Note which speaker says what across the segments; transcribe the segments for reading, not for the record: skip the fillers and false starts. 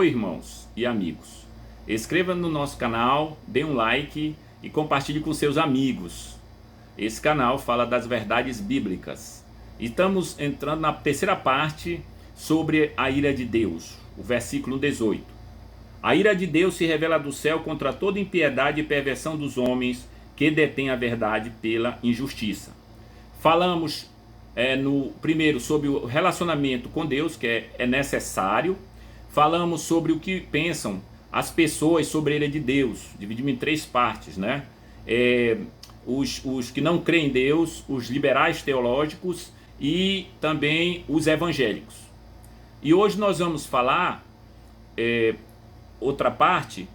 Speaker 1: Oi, irmãos e amigos. Inscreva no nosso canal, dê um like e compartilhe com seus amigos. Esse canal fala das verdades bíblicas. Estamos entrando na terceira parte sobre a ira de Deus, o versículo 18. A ira de Deus se revela do céu contra toda impiedade e perversão dos homens que detêm a verdade pela injustiça. Falamos no primeiro sobre o relacionamento com Deus, que é necessário. Falamos sobre o que pensam as pessoas sobre a ira de Deus. Dividimos em três partes, né? Os que não creem em Deus, os liberais teológicos e também os evangélicos. E hoje nós vamos falar outra parte,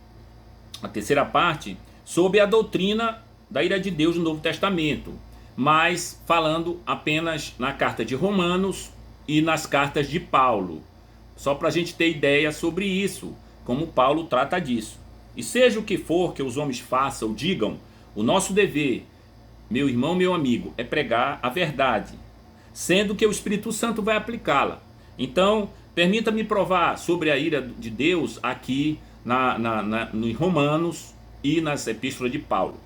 Speaker 1: a terceira parte, sobre a doutrina da ira de Deus no Novo Testamento, mas falando apenas na carta de Romanos e nas cartas de Paulo, só para a gente ter ideia sobre isso, como Paulo trata disso. E seja o que for que os homens façam ou digam, o nosso dever, meu irmão, meu amigo, é pregar a verdade, sendo que o Espírito Santo vai aplicá-la. Então, permita-me provar sobre a ira de Deus aqui em Romanos e nas epístolas de Paulo.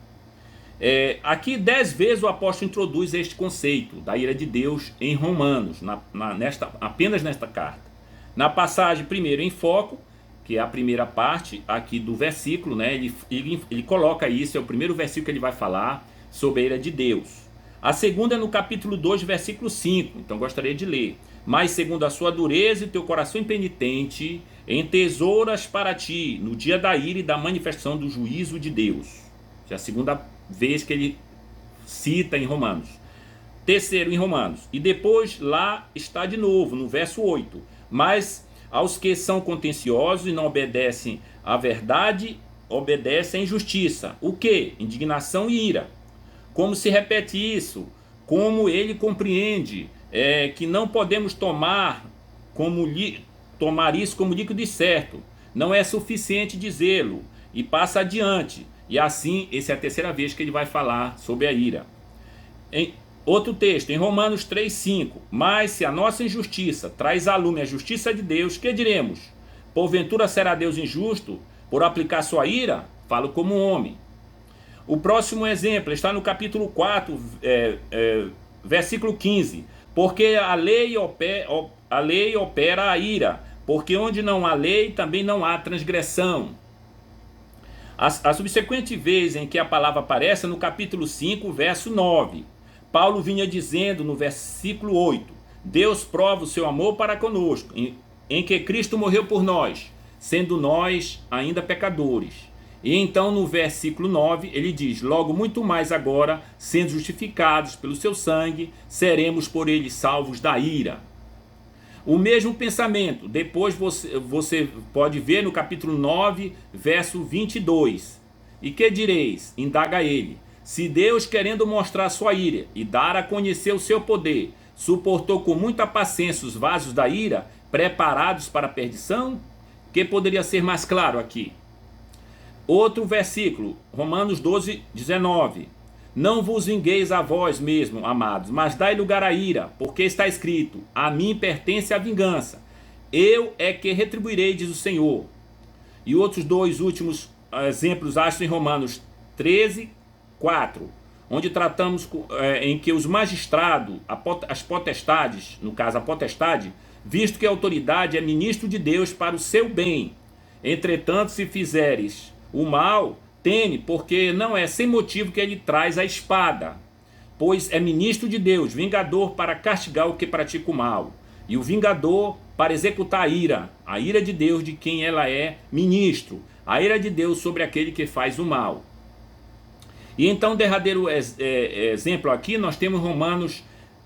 Speaker 1: Aqui 10 vezes o apóstolo introduz este conceito da ira de Deus em Romanos, apenas nesta carta. Na passagem primeiro em foco, que é a primeira parte aqui do versículo, né, ele coloca isso, é o primeiro versículo que ele vai falar sobre a ira de Deus. A segunda é no capítulo 2, versículo 5, então gostaria de ler. Mas segundo a sua dureza e teu coração impenitente, entesouras para ti no dia da ira e da manifestação do juízo de Deus. É a segunda vez que ele cita em Romanos. Terceiro em Romanos. E depois lá está de novo, no verso 8. Mas aos que são contenciosos e não obedecem à verdade, obedecem à injustiça. O que? Indignação e ira. Como se repete isso? Como ele compreende que não podemos tomar isso como líquido certo. Não é suficiente dizê-lo. E passa adiante. E assim, essa é a terceira vez que ele vai falar sobre a ira. Em outro texto, em Romanos 3,5. Mas se a nossa injustiça traz à lume a justiça de Deus, que diremos? Porventura será Deus injusto por aplicar sua ira? Falo como um homem. O próximo exemplo está no capítulo 4, versículo 15. Porque a lei opera a ira, porque onde não há lei, também não há transgressão. A subsequente vez em que a palavra aparece é no capítulo 5, verso 9. Paulo vinha dizendo no versículo 8, Deus prova o seu amor para conosco, em que Cristo morreu por nós, sendo nós ainda pecadores. E então no versículo 9 ele diz, logo muito mais agora, sendo justificados pelo seu sangue, seremos por ele salvos da ira. O mesmo pensamento, depois você pode ver no capítulo 9, verso 22. E que direis? Indaga ele. Se Deus, querendo mostrar sua ira e dar a conhecer o seu poder, suportou com muita paciência os vasos da ira, preparados para a perdição? Que poderia ser mais claro aqui? Outro versículo, Romanos 12, 19. Não vos vingueis a vós mesmos, amados, mas dai lugar à ira, porque está escrito, a mim pertence a vingança, eu é que retribuirei, diz o Senhor. E outros dois últimos exemplos acho em Romanos 13, 4, onde tratamos em que os magistrados, as potestades, no caso a potestade, visto que a autoridade é ministro de Deus para o seu bem, entretanto se fizeres o mal, teme, porque não é sem motivo que ele traz a espada, pois é ministro de Deus, vingador para castigar o que pratica o mal, e o vingador para executar a ira de Deus de quem ela é ministro, a ira de Deus sobre aquele que faz o mal. E então, derradeiro exemplo aqui, nós temos Romanos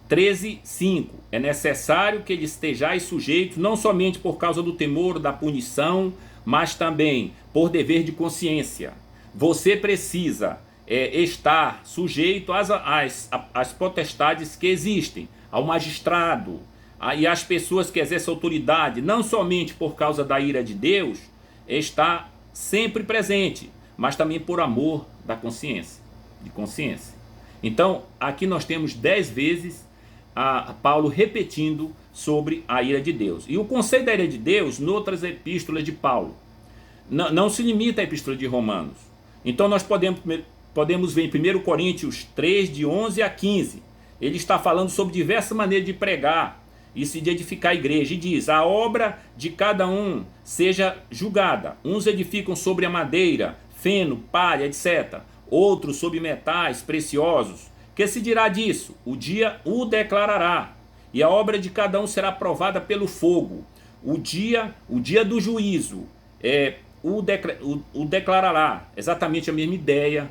Speaker 1: 13, 5. É necessário que eles estejais sujeitos, não somente por causa do temor da punição, mas também por dever de consciência. Você precisa estar sujeito às potestades que existem, ao magistrado e às pessoas que exercem autoridade, não somente por causa da ira de Deus, está sempre presente, mas também por amor de consciência. Então, aqui nós temos 10 vezes a Paulo repetindo sobre a ira de Deus. E o conceito da ira de Deus, noutras epístolas de Paulo, não se limita à epístola de Romanos. Então nós podemos ver em 1 Coríntios 3, de 11 a 15, ele está falando sobre diversas maneiras de pregar e se de edificar a igreja, e diz: a obra de cada um seja julgada. Uns edificam sobre a madeira, feno, palha, etc. Outros sobre metais preciosos. Que se dirá disso? O dia o declarará, e a obra de cada um será provada pelo fogo. O dia do juízo o declarará. Exatamente a mesma ideia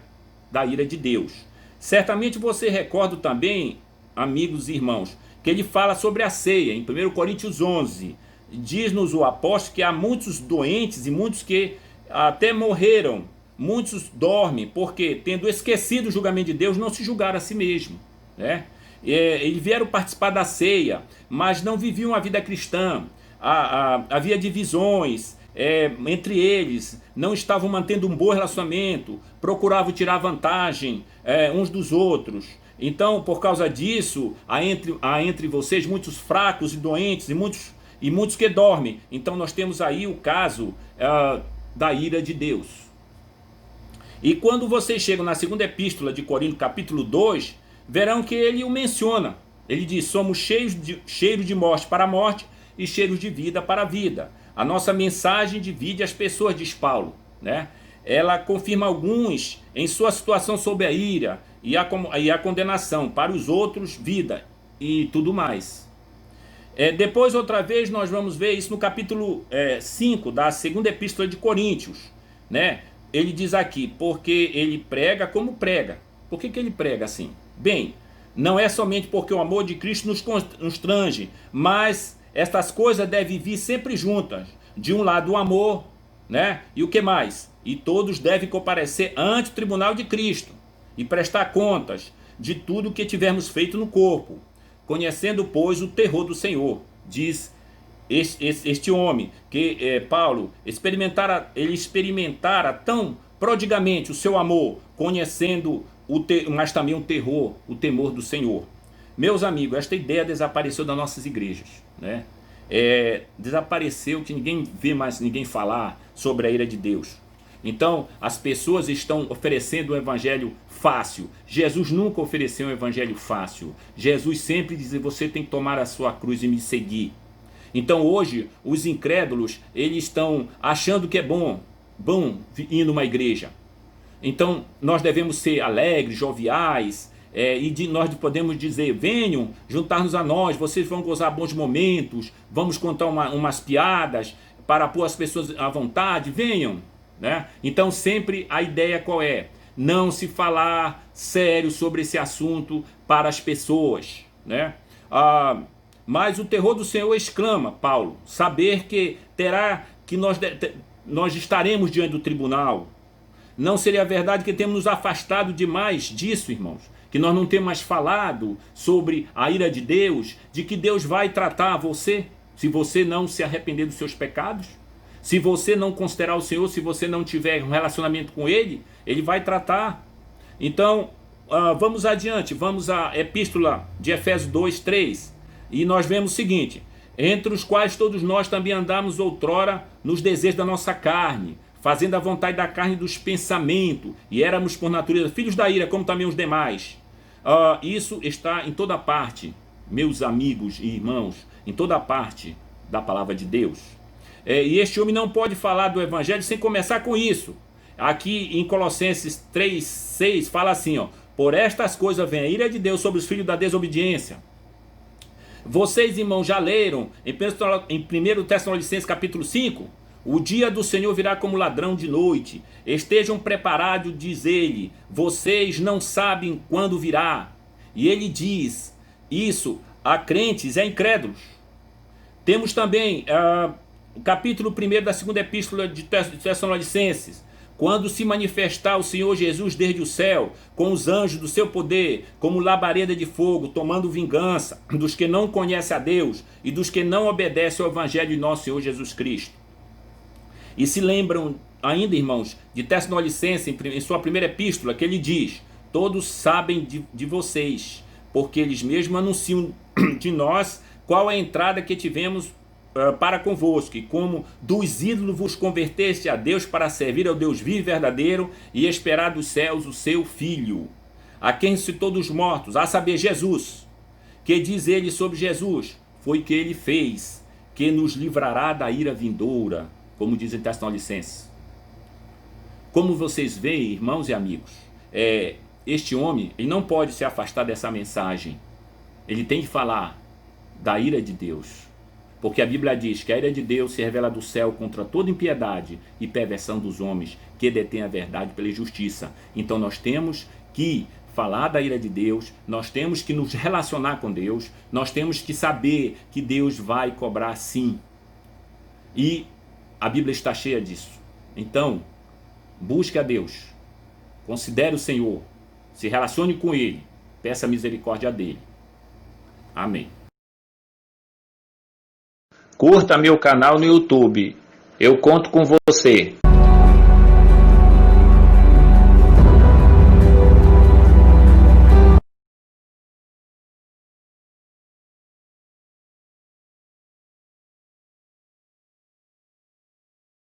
Speaker 1: da ira de Deus. Certamente você recorda também, amigos e irmãos, que ele fala sobre a ceia, em 1 Coríntios 11. Diz-nos o apóstolo que há muitos doentes e muitos que até morreram. Muitos dormem, porque, tendo esquecido o julgamento de Deus, não se julgaram a si mesmo, né? Eles vieram participar da ceia, mas não viviam a vida cristã. Havia divisões entre eles, não estavam mantendo um bom relacionamento, procuravam tirar vantagem uns dos outros. Então, por causa disso, há entre vocês muitos fracos e doentes e muitos que dormem. Então nós temos aí o caso da ira de Deus. E quando vocês chegam na segunda epístola de Coríntios, capítulo 2, verão que ele o menciona. Ele diz: somos cheiros de morte para a morte e cheiros de vida para a vida. A nossa mensagem divide as pessoas, diz Paulo, né? Ela confirma alguns em sua situação sob a ira e a condenação, para os outros vida e tudo mais. Depois, outra vez, nós vamos ver isso no capítulo 5 da segunda epístola de Coríntios, né? Ele diz aqui: porque ele prega como prega. Por que ele prega assim? Bem, não é somente porque o amor de Cristo nos constrange, mas estas coisas devem vir sempre juntas. De um lado o amor, né? E o que mais? E todos devem comparecer ante o tribunal de Cristo e prestar contas de tudo o que tivermos feito no corpo, conhecendo, pois, o terror do Senhor. Diz este homem, que Paulo experimentara tão prodigamente o seu amor, conhecendo mas também o terror, o temor do Senhor. Meus amigos, esta ideia desapareceu das nossas igrejas, né? Desapareceu, que ninguém vê mais ninguém falar sobre a ira de Deus. Então as pessoas estão oferecendo um evangelho fácil. Jesus nunca ofereceu um evangelho fácil. Jesus sempre dizia: você tem que tomar a sua cruz e me seguir. Então hoje os incrédulos, eles estão achando que é bom ir numa igreja. Então nós devemos ser alegres, joviais, nós podemos dizer: venham juntar-nos a nós, vocês vão gozar bons momentos, vamos contar umas piadas para pôr as pessoas à vontade, venham, né? Então sempre a ideia qual é? Não se falar sério sobre esse assunto para as pessoas, né? Mas o terror do Senhor, exclama Paulo, saber que nós estaremos diante do tribunal. Não seria verdade que temos nos afastado demais disso, irmãos? Que nós não temos mais falado sobre a ira de Deus, de que Deus vai tratar você, se você não se arrepender dos seus pecados? Se você não considerar o Senhor, se você não tiver um relacionamento com Ele, Ele vai tratar. Então, vamos adiante, vamos à epístola de Efésios 2, 3. E nós vemos o seguinte: entre os quais todos nós também andamos outrora nos desejos da nossa carne, fazendo a vontade da carne e dos pensamentos, e éramos por natureza filhos da ira, como também os demais. Isso está em toda parte, meus amigos e irmãos, em toda parte da palavra de Deus. E este homem não pode falar do evangelho sem começar com isso. Aqui em Colossenses 3, 6 fala assim: por estas coisas vem a ira de Deus sobre os filhos da desobediência. Vocês, irmãos, já leram em 1 Tessalonicenses capítulo 5? O dia do Senhor virá como ladrão de noite. Estejam preparados, diz ele. Vocês não sabem quando virá. E ele diz isso a crentes e a incrédulos. Temos também o capítulo 1 da segunda epístola de Tessalonicenses. Quando se manifestar o Senhor Jesus desde o céu, com os anjos do seu poder, como labareda de fogo, tomando vingança dos que não conhecem a Deus e dos que não obedecem ao evangelho de nosso Senhor Jesus Cristo. E se lembram ainda, irmãos, de Tessalonicenses, em sua primeira epístola, que ele diz: todos sabem de vocês, porque eles mesmos anunciam de nós qual é a entrada que tivemos para convosco, e como dos ídolos vos converteste a Deus para servir ao Deus vivo e verdadeiro e esperar dos céus o seu Filho, a quem ressuscitou dos mortos, a saber, Jesus. Que diz ele sobre Jesus? Foi que ele fez, que nos livrará da ira vindoura, como diz em Tessalonicenses. Como vocês veem, irmãos e amigos, este homem ele não pode se afastar dessa mensagem. Ele tem que falar da ira de Deus, porque a Bíblia diz que a ira de Deus se revela do céu contra toda impiedade e perversão dos homens que detêm a verdade pela injustiça. Então nós temos que falar da ira de Deus, nós temos que nos relacionar com Deus, nós temos que saber que Deus vai cobrar sim. E a Bíblia está cheia disso. Então, busque a Deus, considere o Senhor, se relacione com Ele, peça a misericórdia dEle. Amém. Curta meu canal no YouTube. Eu conto com você.